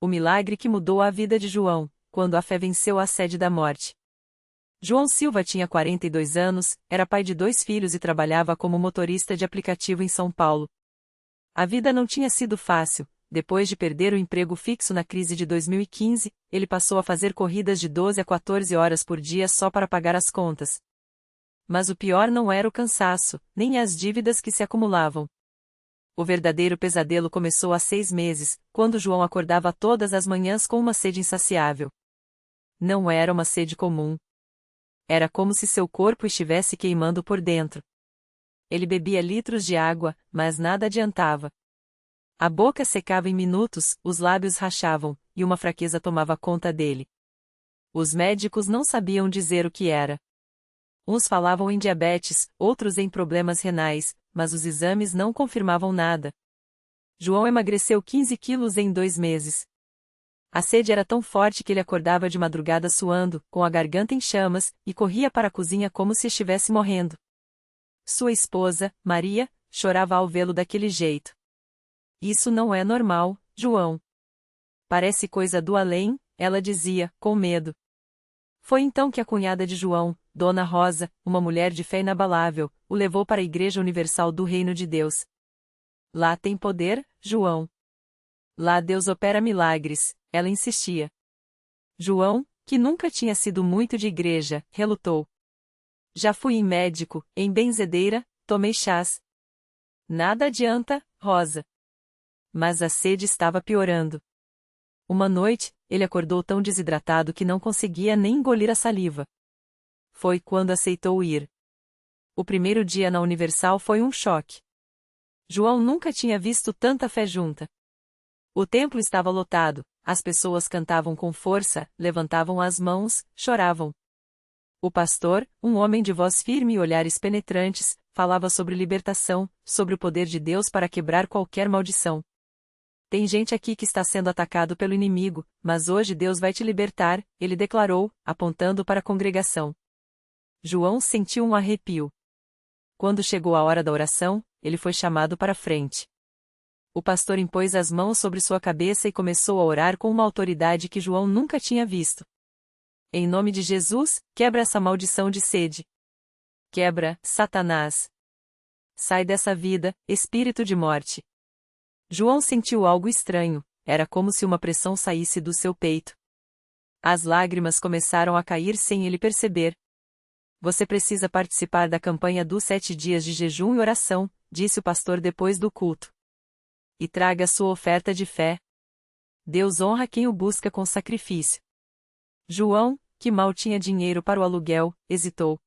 O milagre que mudou a vida de João, quando a fé venceu a sede da morte. João Silva tinha 42 anos, era pai de 2 filhos e trabalhava como motorista de aplicativo em São Paulo. A vida não tinha sido fácil. Depois de perder o emprego fixo na crise de 2015, ele passou a fazer corridas de 12 a 14 horas por dia só para pagar as contas. Mas o pior não era o cansaço, nem as dívidas que se acumulavam. O verdadeiro pesadelo começou há 6 meses, quando João acordava todas as manhãs com uma sede insaciável. Não era uma sede comum. Era como se seu corpo estivesse queimando por dentro. Ele bebia litros de água, mas nada adiantava. A boca secava em minutos, os lábios rachavam, e uma fraqueza tomava conta dele. Os médicos não sabiam dizer o que era. Uns falavam em diabetes, outros em problemas renais, mas os exames não confirmavam nada. João emagreceu 15 quilos em 2 meses. A sede era tão forte que ele acordava de madrugada suando, com a garganta em chamas, e corria para a cozinha como se estivesse morrendo. Sua esposa, Maria, chorava ao vê-lo daquele jeito. Isso não é normal, João. Parece coisa do além, ela dizia, com medo. Foi então que a cunhada de João, Dona Rosa, uma mulher de fé inabalável, o levou para a Igreja Universal do Reino de Deus. Lá tem poder, João. Lá Deus opera milagres, ela insistia. João, que nunca tinha sido muito de igreja, relutou. Já fui em médico, em benzedeira, tomei chás. Nada adianta, Rosa. Mas a sede estava piorando. Uma noite, ele acordou tão desidratado que não conseguia nem engolir a saliva. Foi quando aceitou ir. O primeiro dia na Universal foi um choque. João nunca tinha visto tanta fé junta. O templo estava lotado, as pessoas cantavam com força, levantavam as mãos, choravam. O pastor, um homem de voz firme e olhares penetrantes, falava sobre libertação, sobre o poder de Deus para quebrar qualquer maldição. Tem gente aqui que está sendo atacado pelo inimigo, mas hoje Deus vai te libertar, ele declarou, apontando para a congregação. João sentiu um arrepio. Quando chegou a hora da oração, ele foi chamado para a frente. O pastor impôs as mãos sobre sua cabeça e começou a orar com uma autoridade que João nunca tinha visto. Em nome de Jesus, quebra essa maldição de sede. Quebra, Satanás. Sai dessa vida, espírito de morte. João sentiu algo estranho, era como se uma pressão saísse do seu peito. As lágrimas começaram a cair sem ele perceber. Você precisa participar da campanha dos 7 dias de jejum e oração, disse o pastor depois do culto. E traga sua oferta de fé. Deus honra quem o busca com sacrifício. João, que mal tinha dinheiro para o aluguel, hesitou.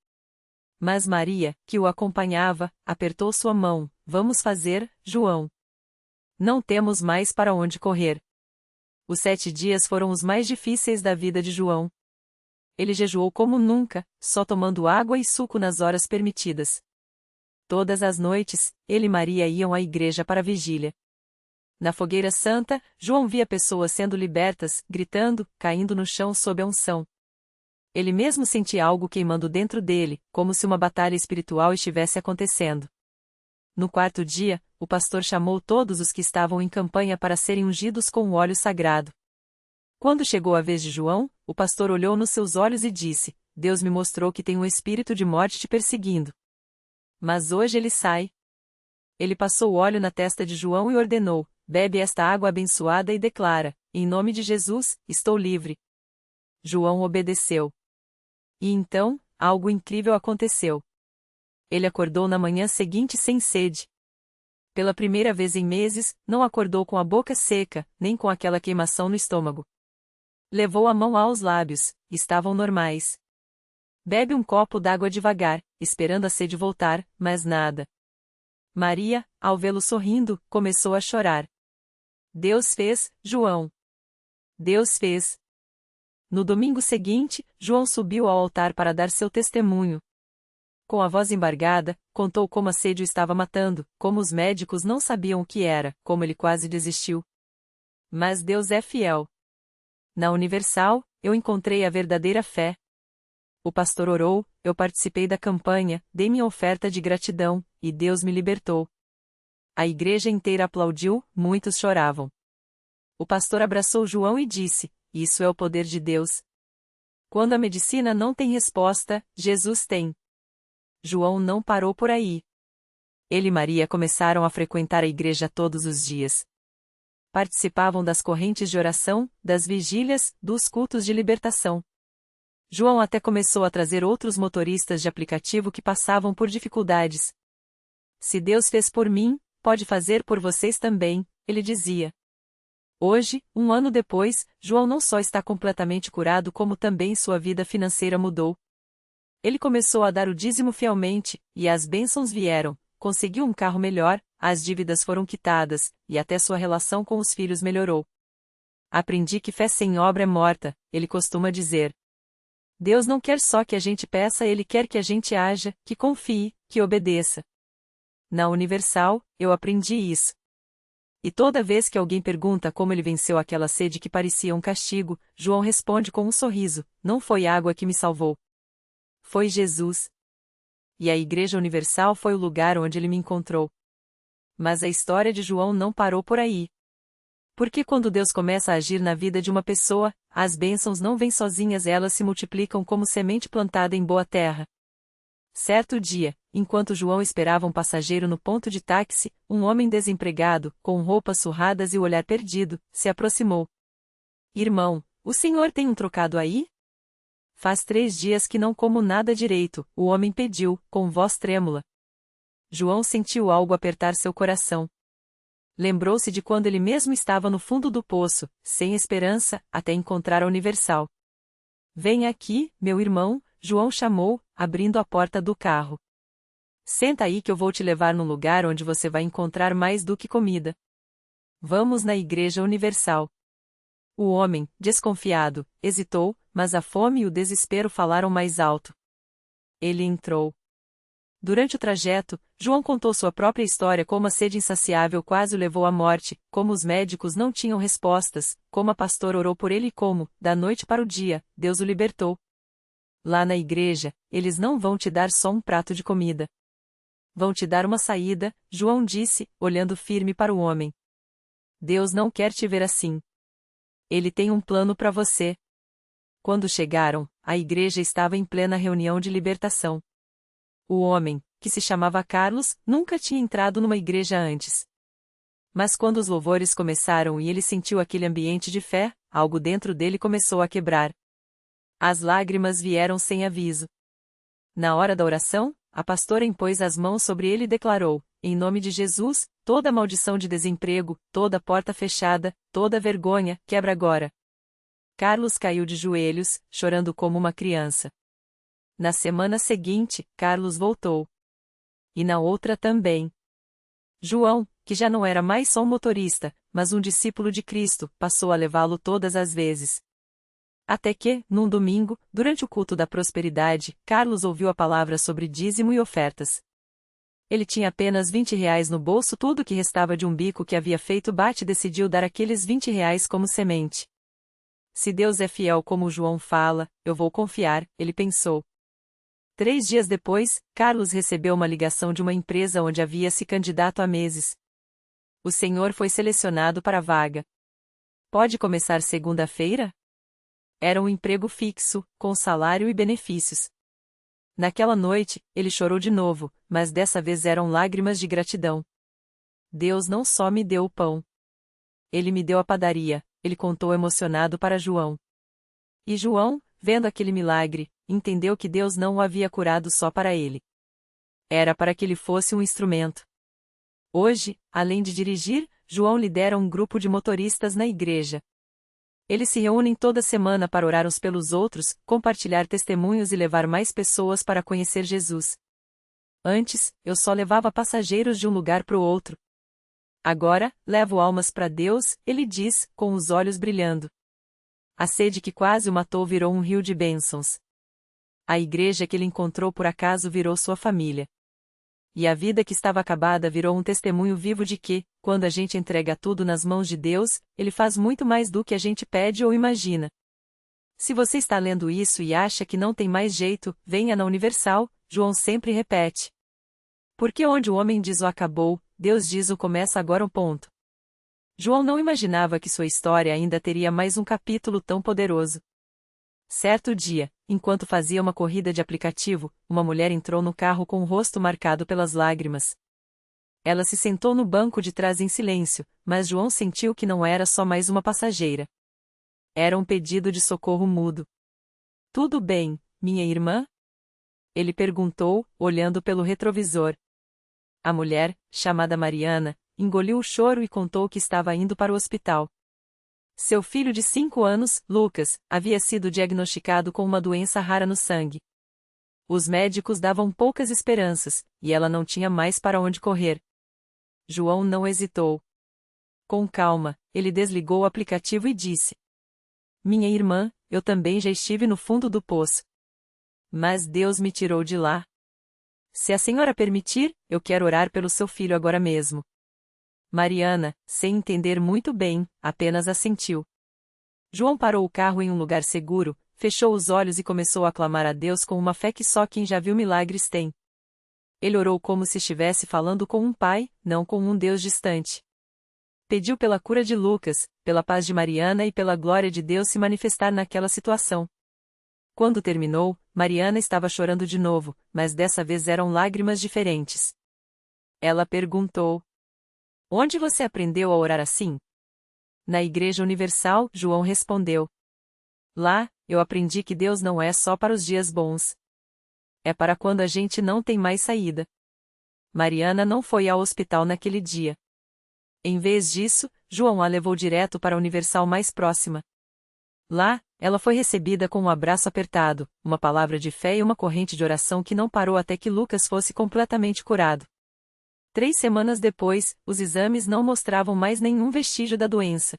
Mas Maria, que o acompanhava, apertou sua mão. Vamos fazer, João. Não temos mais para onde correr. Os 7 dias foram os mais difíceis da vida de João. Ele jejuou como nunca, só tomando água e suco nas horas permitidas. Todas as noites, ele e Maria iam à igreja para a vigília. Na fogueira santa, João via pessoas sendo libertas, gritando, caindo no chão sob a unção. Ele mesmo sentia algo queimando dentro dele, como se uma batalha espiritual estivesse acontecendo. No 4º dia, o pastor chamou todos os que estavam em campanha para serem ungidos com o óleo sagrado. Quando chegou a vez de João, o pastor olhou nos seus olhos e disse: Deus me mostrou que tem um espírito de morte te perseguindo. Mas hoje ele sai. Ele passou o óleo na testa de João e ordenou: bebe esta água abençoada e declara: em nome de Jesus, estou livre. João obedeceu. E então, algo incrível aconteceu. Ele acordou na manhã seguinte sem sede. Pela primeira vez em meses, não acordou com a boca seca, nem com aquela queimação no estômago. Levou a mão aos lábios, estavam normais. Bebe um copo d'água devagar, esperando a sede voltar, mas nada. Maria, ao vê-lo sorrindo, começou a chorar. Deus fez, João. Deus fez. No domingo seguinte, João subiu ao altar para dar seu testemunho. Com a voz embargada, contou como a sede o estava matando, como os médicos não sabiam o que era, como ele quase desistiu. Mas Deus é fiel. Na Universal, eu encontrei a verdadeira fé. O pastor orou, eu participei da campanha, dei minha oferta de gratidão, e Deus me libertou. A igreja inteira aplaudiu, muitos choravam. O pastor abraçou João e disse: Isso é o poder de Deus. Quando a medicina não tem resposta, Jesus tem. João não parou por aí. Ele e Maria começaram a frequentar a igreja todos os dias. Participavam das correntes de oração, das vigílias, dos cultos de libertação. João até começou a trazer outros motoristas de aplicativo que passavam por dificuldades. Se Deus fez por mim, pode fazer por vocês também, ele dizia. Hoje, um ano depois, João não só está completamente curado como também sua vida financeira mudou. Ele começou a dar o dízimo fielmente, e as bênçãos vieram, conseguiu um carro melhor, as dívidas foram quitadas, e até sua relação com os filhos melhorou. Aprendi que fé sem obra é morta, ele costuma dizer. Deus não quer só que a gente peça, ele quer que a gente haja, que confie, que obedeça. Na Universal, eu aprendi isso. E toda vez que alguém pergunta como ele venceu aquela sede que parecia um castigo, João responde com um sorriso: Não foi água que me salvou. Foi Jesus. E a Igreja Universal foi o lugar onde ele me encontrou. Mas a história de João não parou por aí. Porque quando Deus começa a agir na vida de uma pessoa, as bênçãos não vêm sozinhas, elas se multiplicam como semente plantada em boa terra. Certo dia, enquanto João esperava um passageiro no ponto de táxi, um homem desempregado, com roupas surradas e o olhar perdido, se aproximou. Irmão, o senhor tem um trocado aí? Faz 3 dias que não como nada direito, o homem pediu, com voz trêmula. João sentiu algo apertar seu coração. Lembrou-se de quando ele mesmo estava no fundo do poço, sem esperança, até encontrar a Universal. Venha aqui, meu irmão, João chamou, abrindo a porta do carro. Senta aí que eu vou te levar num lugar onde você vai encontrar mais do que comida. Vamos na Igreja Universal. O homem, desconfiado, hesitou, mas a fome e o desespero falaram mais alto. Ele entrou. Durante o trajeto, João contou sua própria história, como a sede insaciável quase o levou à morte, como os médicos não tinham respostas, como a pastora orou por ele e como, da noite para o dia, Deus o libertou. Lá na igreja, eles não vão te dar só um prato de comida. Vão te dar uma saída, João disse, olhando firme para o homem. Deus não quer te ver assim. Ele tem um plano para você. Quando chegaram, a igreja estava em plena reunião de libertação. O homem, que se chamava Carlos, nunca tinha entrado numa igreja antes. Mas quando os louvores começaram e ele sentiu aquele ambiente de fé, algo dentro dele começou a quebrar. As lágrimas vieram sem aviso. Na hora da oração, a pastora impôs as mãos sobre ele e declarou: Em nome de Jesus, toda maldição de desemprego, toda porta fechada, toda vergonha, quebra agora. Carlos caiu de joelhos, chorando como uma criança. Na semana seguinte, Carlos voltou. E na outra também. João, que já não era mais só um motorista, mas um discípulo de Cristo, passou a levá-lo todas as vezes. Até que, num domingo, durante o culto da prosperidade, Carlos ouviu a palavra sobre dízimo e ofertas. Ele tinha apenas R$ 20 no bolso, tudo que restava de um bico que havia feito Bate, decidiu dar aqueles R$ 20 como semente. Se Deus é fiel como João fala, eu vou confiar, ele pensou. 3 dias depois, Carlos recebeu uma ligação de uma empresa onde havia se candidato há meses. O senhor foi selecionado para a vaga. Pode começar segunda-feira? Era um emprego fixo, com salário e benefícios. Naquela noite, ele chorou de novo, mas dessa vez eram lágrimas de gratidão. Deus não só me deu o pão. Ele me deu a padaria, ele contou emocionado para João. E João, vendo aquele milagre, entendeu que Deus não o havia curado só para ele. Era para que ele fosse um instrumento. Hoje, além de dirigir, João lidera um grupo de motoristas na igreja. Eles se reúnem toda semana para orar uns pelos outros, compartilhar testemunhos e levar mais pessoas para conhecer Jesus. Antes, eu só levava passageiros de um lugar para o outro. Agora, levo almas para Deus, ele diz, com os olhos brilhando. A sede que quase o matou virou um rio de bênçãos. A igreja que ele encontrou por acaso virou sua família. E a vida que estava acabada virou um testemunho vivo de que, quando a gente entrega tudo nas mãos de Deus, Ele faz muito mais do que a gente pede ou imagina. Se você está lendo isso e acha que não tem mais jeito, venha na Universal, João sempre repete. Porque onde o homem diz o acabou, Deus diz o começa agora. João não imaginava que sua história ainda teria mais um capítulo tão poderoso. Certo dia, enquanto fazia uma corrida de aplicativo, uma mulher entrou no carro com o rosto marcado pelas lágrimas. Ela se sentou no banco de trás em silêncio, mas João sentiu que não era só mais uma passageira. Era um pedido de socorro mudo. Tudo bem, minha irmã? Ele perguntou, olhando pelo retrovisor. A mulher, chamada Mariana, engoliu o choro e contou que estava indo para o hospital. Seu filho de 5 anos, Lucas, havia sido diagnosticado com uma doença rara no sangue. Os médicos davam poucas esperanças, e ela não tinha mais para onde correr. João não hesitou. Com calma, ele desligou o aplicativo e disse: Minha irmã, eu também já estive no fundo do poço. Mas Deus me tirou de lá. Se a senhora permitir, eu quero orar pelo seu filho agora mesmo. Mariana, sem entender muito bem, apenas assentiu. João parou o carro em um lugar seguro, fechou os olhos e começou a clamar a Deus com uma fé que só quem já viu milagres tem. Ele orou como se estivesse falando com um pai, não com um Deus distante. Pediu pela cura de Lucas, pela paz de Mariana e pela glória de Deus se manifestar naquela situação. Quando terminou, Mariana estava chorando de novo, mas dessa vez eram lágrimas diferentes. Ela perguntou: Onde você aprendeu a orar assim? Na Igreja Universal, João respondeu. Lá, eu aprendi que Deus não é só para os dias bons. É para quando a gente não tem mais saída. Mariana não foi ao hospital naquele dia. Em vez disso, João a levou direto para a Universal mais próxima. Lá, ela foi recebida com um abraço apertado, uma palavra de fé e uma corrente de oração que não parou até que Lucas fosse completamente curado. 3 semanas depois, os exames não mostravam mais nenhum vestígio da doença.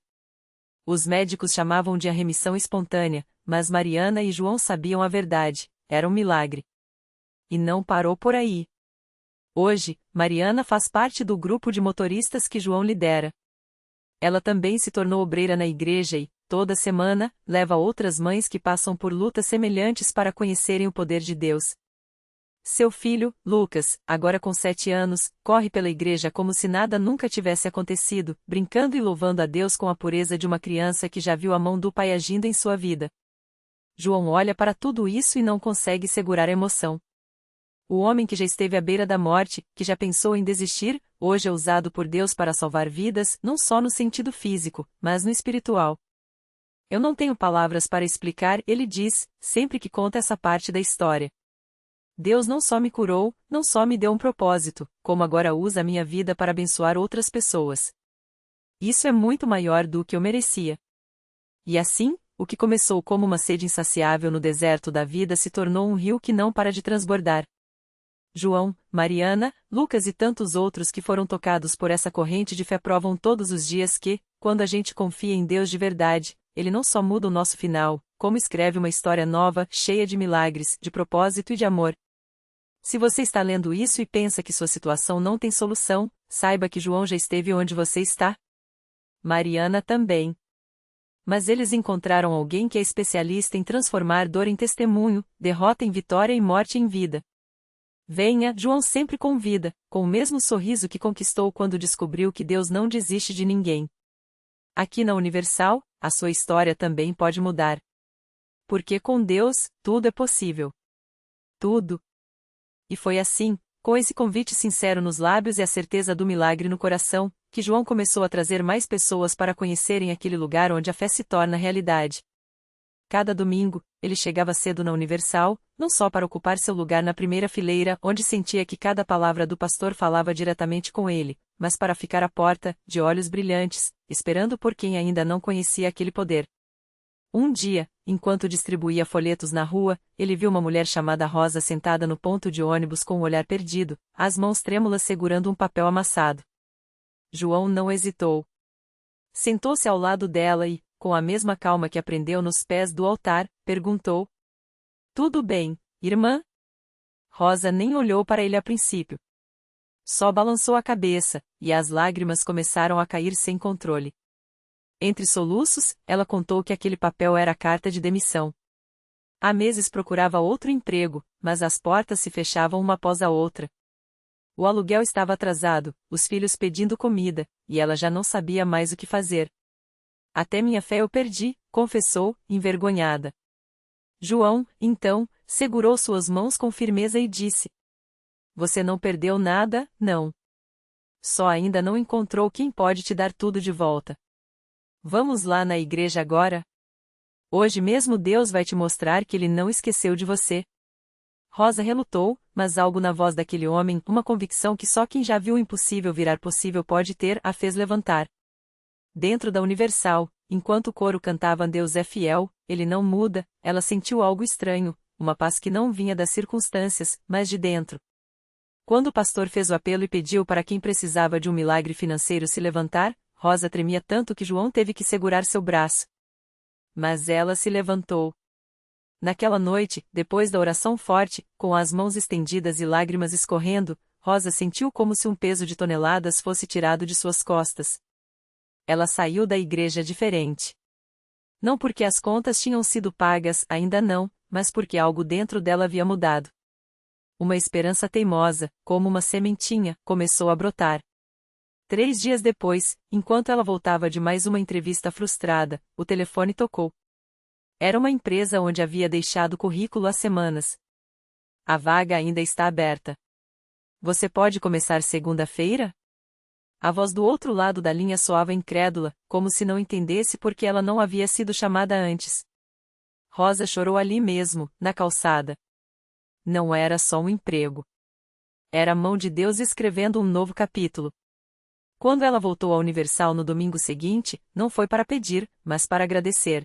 Os médicos chamavam de a remissão espontânea, mas Mariana e João sabiam a verdade: era um milagre. E não parou por aí. Hoje, Mariana faz parte do grupo de motoristas que João lidera. Ela também se tornou obreira na igreja e, toda semana, leva outras mães que passam por lutas semelhantes para conhecerem o poder de Deus. Seu filho, Lucas, agora com 7 anos, corre pela igreja como se nada nunca tivesse acontecido, brincando e louvando a Deus com a pureza de uma criança que já viu a mão do Pai agindo em sua vida. João olha para tudo isso e não consegue segurar a emoção. O homem que já esteve à beira da morte, que já pensou em desistir, hoje é usado por Deus para salvar vidas, não só no sentido físico, mas no espiritual. Eu não tenho palavras para explicar, ele diz, sempre que conta essa parte da história. Deus não só me curou, não só me deu um propósito, como agora usa a minha vida para abençoar outras pessoas. Isso é muito maior do que eu merecia. E assim, o que começou como uma sede insaciável no deserto da vida se tornou um rio que não para de transbordar. João, Mariana, Lucas e tantos outros que foram tocados por essa corrente de fé provam todos os dias que, quando a gente confia em Deus de verdade, Ele não só muda o nosso final, como escreve uma história nova, cheia de milagres, de propósito e de amor. Se você está lendo isso e pensa que sua situação não tem solução, saiba que João já esteve onde você está. Mariana também. Mas eles encontraram alguém que é especialista em transformar dor em testemunho, derrota em vitória e morte em vida. Venha, João sempre convida, com o mesmo sorriso que conquistou quando descobriu que Deus não desiste de ninguém. Aqui na Universal, a sua história também pode mudar. Porque com Deus, tudo é possível. Tudo. E foi assim, com esse convite sincero nos lábios e a certeza do milagre no coração, que João começou a trazer mais pessoas para conhecerem aquele lugar onde a fé se torna realidade. Cada domingo, ele chegava cedo na Universal, não só para ocupar seu lugar na primeira fileira, onde sentia que cada palavra do pastor falava diretamente com ele, mas para ficar à porta, de olhos brilhantes, esperando por quem ainda não conhecia aquele poder. Um dia, enquanto distribuía folhetos na rua, ele viu uma mulher chamada Rosa sentada no ponto de ônibus com o olhar perdido, as mãos trêmulas segurando um papel amassado. João não hesitou. Sentou-se ao lado dela e, com a mesma calma que aprendeu nos pés do altar, perguntou: Tudo bem, irmã? Rosa nem olhou para ele a princípio. Só balançou a cabeça, e as lágrimas começaram a cair sem controle. Entre soluços, ela contou que aquele papel era a carta de demissão. Há meses procurava outro emprego, mas as portas se fechavam uma após a outra. O aluguel estava atrasado, os filhos pedindo comida, e ela já não sabia mais o que fazer. Até minha fé eu perdi, confessou, envergonhada. João, então, segurou suas mãos com firmeza e disse: Você não perdeu nada, não. Só ainda não encontrou quem pode te dar tudo de volta. Vamos lá na igreja agora? Hoje mesmo Deus vai te mostrar que Ele não esqueceu de você. Rosa relutou, mas algo na voz daquele homem, uma convicção que só quem já viu o impossível virar possível pode ter, a fez levantar. Dentro da Universal, enquanto o coro cantava Deus é fiel, Ele não muda, ela sentiu algo estranho, uma paz que não vinha das circunstâncias, mas de dentro. Quando o pastor fez o apelo e pediu para quem precisava de um milagre financeiro se levantar, Rosa tremia tanto que João teve que segurar seu braço. Mas ela se levantou. Naquela noite, depois da oração forte, com as mãos estendidas e lágrimas escorrendo, Rosa sentiu como se um peso de toneladas fosse tirado de suas costas. Ela saiu da igreja diferente. Não porque as contas tinham sido pagas, ainda não, mas porque algo dentro dela havia mudado. Uma esperança teimosa, como uma sementinha, começou a brotar. 3 dias depois, enquanto ela voltava de mais uma entrevista frustrada, o telefone tocou. Era uma empresa onde havia deixado o currículo há semanas. A vaga ainda está aberta. Você pode começar segunda-feira? A voz do outro lado da linha soava incrédula, como se não entendesse por que ela não havia sido chamada antes. Rosa chorou ali mesmo, na calçada. Não era só um emprego. Era a mão de Deus escrevendo um novo capítulo. Quando ela voltou à Universal no domingo seguinte, não foi para pedir, mas para agradecer.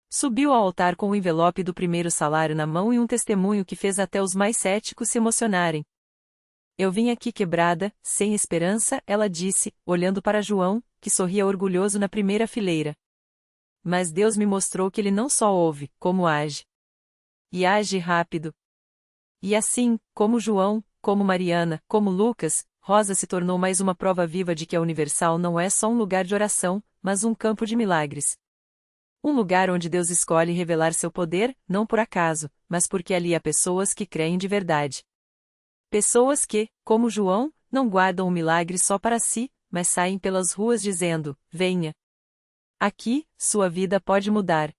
Subiu ao altar com o envelope do primeiro salário na mão e um testemunho que fez até os mais céticos se emocionarem. Eu vim aqui quebrada, sem esperança, ela disse, olhando para João, que sorria orgulhoso na primeira fileira. Mas Deus me mostrou que Ele não só ouve, como age. E age rápido. E assim, como João, como Mariana, como Lucas, Rosa se tornou mais uma prova viva de que a Universal não é só um lugar de oração, mas um campo de milagres. Um lugar onde Deus escolhe revelar seu poder, não por acaso, mas porque ali há pessoas que creem de verdade. Pessoas que, como João, não guardam o milagre só para si, mas saem pelas ruas dizendo: venha. Aqui, sua vida pode mudar.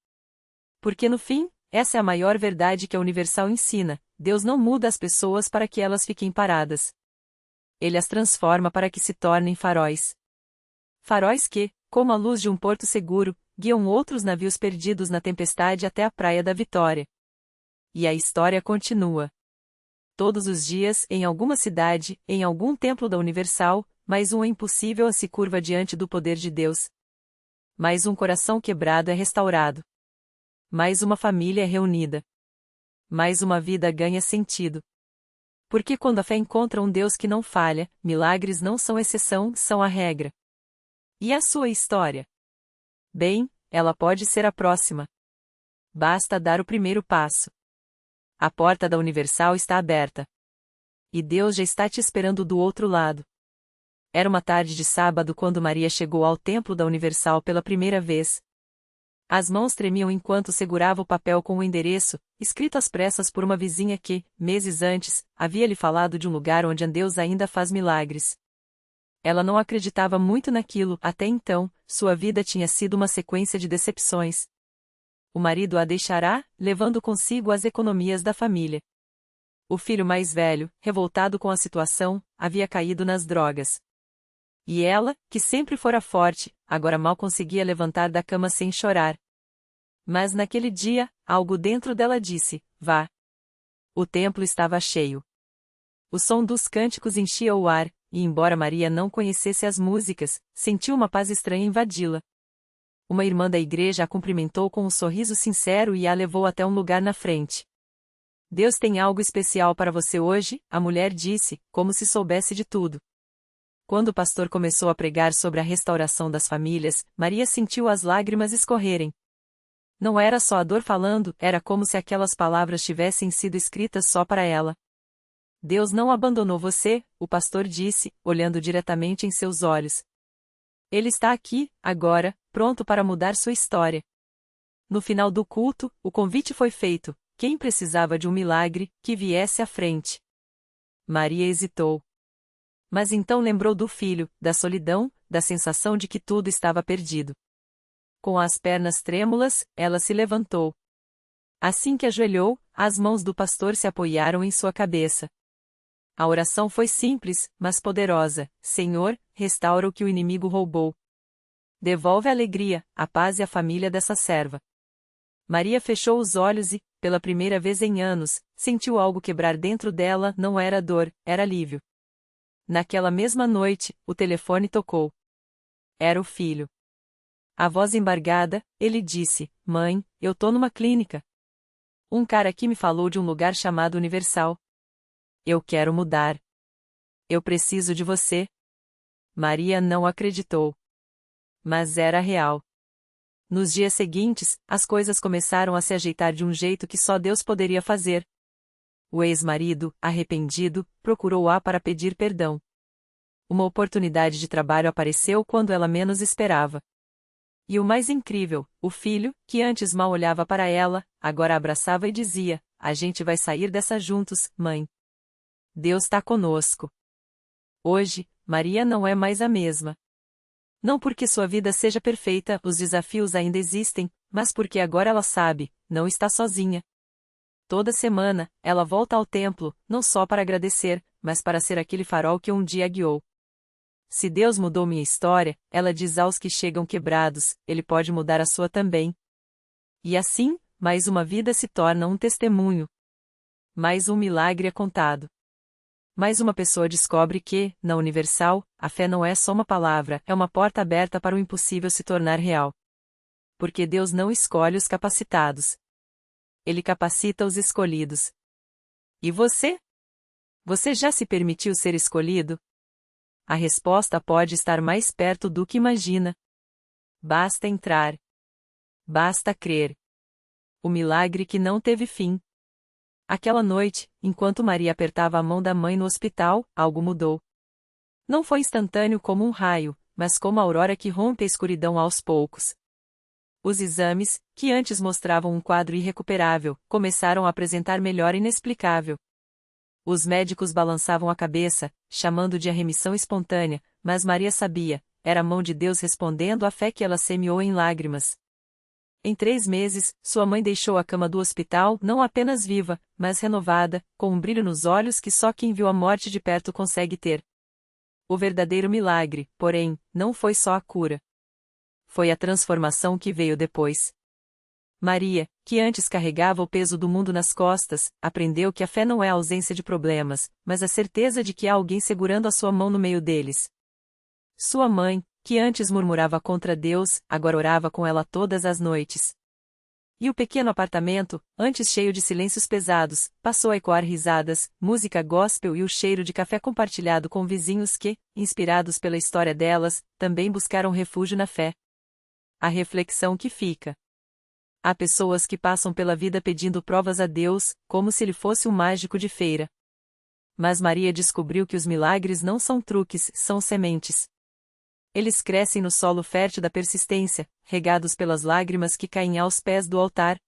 Porque no fim, essa é a maior verdade que a Universal ensina: Deus não muda as pessoas para que elas fiquem paradas. Ele as transforma para que se tornem faróis. Faróis que, como a luz de um porto seguro, guiam outros navios perdidos na tempestade até a Praia da Vitória. E a história continua. Todos os dias, em alguma cidade, em algum templo da Universal, mais um é impossível se curva diante do poder de Deus. Mais um coração quebrado é restaurado. Mais uma família é reunida. Mais uma vida ganha sentido. Porque quando a fé encontra um Deus que não falha, milagres não são exceção, são a regra. E a sua história? Bem, ela pode ser a próxima. Basta dar o primeiro passo. A porta da Universal está aberta. E Deus já está te esperando do outro lado. Era uma tarde de sábado quando Maria chegou ao templo da Universal pela primeira vez. As mãos tremiam enquanto segurava o papel com o endereço, escrito às pressas por uma vizinha que, meses antes, havia lhe falado de um lugar onde Deus ainda faz milagres. Ela não acreditava muito naquilo, até então, sua vida tinha sido uma sequência de decepções. O marido a deixará, levando consigo as economias da família. O filho mais velho, revoltado com a situação, havia caído nas drogas. E ela, que sempre fora forte, agora mal conseguia levantar da cama sem chorar. Mas naquele dia, algo dentro dela disse: vá. O templo estava cheio. O som dos cânticos enchia o ar, e embora Maria não conhecesse as músicas, sentiu uma paz estranha invadi-la. Uma irmã da igreja a cumprimentou com um sorriso sincero e a levou até um lugar na frente. Deus tem algo especial para você hoje, a mulher disse, como se soubesse de tudo. Quando o pastor começou a pregar sobre a restauração das famílias, Maria sentiu as lágrimas escorrerem. Não era só a dor falando, era como se aquelas palavras tivessem sido escritas só para ela. Deus não abandonou você, o pastor disse, olhando diretamente em seus olhos. Ele está aqui, agora, pronto para mudar sua história. No final do culto, o convite foi feito: quem precisava de um milagre, que viesse à frente. Maria hesitou. Mas então lembrou do filho, da solidão, da sensação de que tudo estava perdido. Com as pernas trêmulas, ela se levantou. Assim que ajoelhou, as mãos do pastor se apoiaram em sua cabeça. A oração foi simples, mas poderosa: Senhor, restaura o que o inimigo roubou. Devolve a alegria, a paz e a família dessa serva. Maria fechou os olhos e, pela primeira vez em anos, sentiu algo quebrar dentro dela. Não era dor, era alívio. Naquela mesma noite, o telefone tocou. Era o filho. A voz embargada, ele disse: Mãe, eu tô numa clínica. Um cara aqui me falou de um lugar chamado Universal. Eu quero mudar. Eu preciso de você. Maria não acreditou. Mas era real. Nos dias seguintes, as coisas começaram a se ajeitar de um jeito que só Deus poderia fazer. O ex-marido, arrependido, procurou-a para pedir perdão. Uma oportunidade de trabalho apareceu quando ela menos esperava. E o mais incrível, o filho, que antes mal olhava para ela, agora a abraçava e dizia: A gente vai sair dessa juntos, mãe. Deus está conosco. Hoje, Maria não é mais a mesma. Não porque sua vida seja perfeita, os desafios ainda existem, mas porque agora ela sabe, não está sozinha. Toda semana, ela volta ao templo, não só para agradecer, mas para ser aquele farol que um dia a guiou. Se Deus mudou minha história, ela diz aos que chegam quebrados, Ele pode mudar a sua também. E assim, mais uma vida se torna um testemunho. Mais um milagre é contado. Mais uma pessoa descobre que, na Universal, a fé não é só uma palavra, é uma porta aberta para o impossível se tornar real. Porque Deus não escolhe os capacitados. Ele capacita os escolhidos. E você? Você já se permitiu ser escolhido? A resposta pode estar mais perto do que imagina. Basta entrar. Basta crer. O milagre que não teve fim. Aquela noite, enquanto Maria apertava a mão da mãe no hospital, algo mudou. Não foi instantâneo como um raio, mas como a aurora que rompe a escuridão aos poucos. Os exames, que antes mostravam um quadro irrecuperável, começaram a apresentar melhora inexplicável. Os médicos balançavam a cabeça, chamando de a remissão espontânea, mas Maria sabia, era a mão de Deus respondendo à fé que ela semeou em lágrimas. Em 3 meses, sua mãe deixou a cama do hospital não apenas viva, mas renovada, com um brilho nos olhos que só quem viu a morte de perto consegue ter. O verdadeiro milagre, porém, não foi só a cura. Foi a transformação que veio depois. Maria, que antes carregava o peso do mundo nas costas, aprendeu que a fé não é a ausência de problemas, mas a certeza de que há alguém segurando a sua mão no meio deles. Sua mãe, que antes murmurava contra Deus, agora orava com ela todas as noites. E o pequeno apartamento, antes cheio de silêncios pesados, passou a ecoar risadas, música gospel e o cheiro de café compartilhado com vizinhos que, inspirados pela história delas, também buscaram refúgio na fé. A reflexão que fica. Há pessoas que passam pela vida pedindo provas a Deus, como se ele fosse um mágico de feira. Mas Maria descobriu que os milagres não são truques, são sementes. Eles crescem no solo fértil da persistência, regados pelas lágrimas que caem aos pés do altar.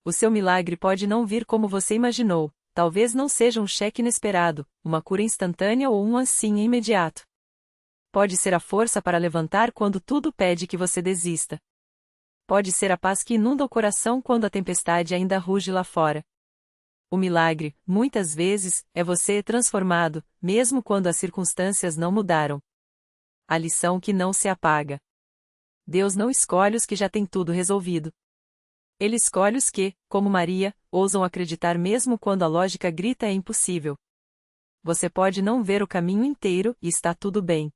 O seu milagre pode não vir como você imaginou, talvez não seja um cheque inesperado, uma cura instantânea ou um assim imediato. Pode ser a força para levantar quando tudo pede que você desista. Pode ser a paz que inunda o coração quando a tempestade ainda ruge lá fora. O milagre, muitas vezes, é você transformado, mesmo quando as circunstâncias não mudaram. A lição que não se apaga. Deus não escolhe os que já têm tudo resolvido. Ele escolhe os que, como Maria, ousam acreditar mesmo quando a lógica grita é impossível. Você pode não ver o caminho inteiro e está tudo bem.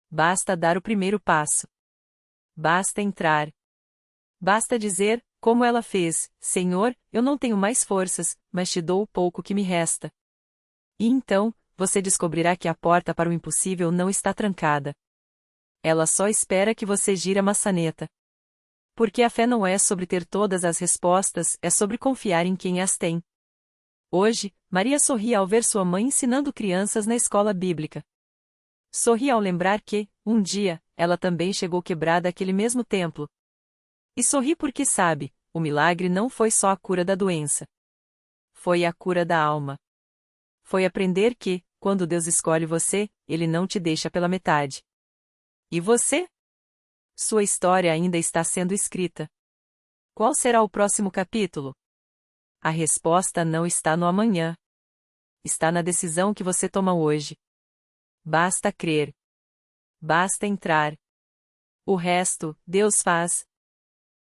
Basta dar o primeiro passo. Basta entrar. Basta dizer, como ela fez: Senhor, eu não tenho mais forças, mas te dou o pouco que me resta. E então, você descobrirá que a porta para o impossível não está trancada. Ela só espera que você gire a maçaneta. Porque a fé não é sobre ter todas as respostas, é sobre confiar em quem as tem. Hoje, Maria sorri ao ver sua mãe ensinando crianças na escola bíblica. Sorri ao lembrar que, um dia, ela também chegou quebrada àquele mesmo templo. E sorri porque sabe, o milagre não foi só a cura da doença. Foi a cura da alma. Foi aprender que, Quando Deus escolhe você, Ele não te deixa pela metade. E você? Sua história ainda está sendo escrita. Qual será o próximo capítulo? A resposta não está no amanhã. Está na decisão que você toma hoje. Basta crer. Basta entrar. O resto, Deus faz.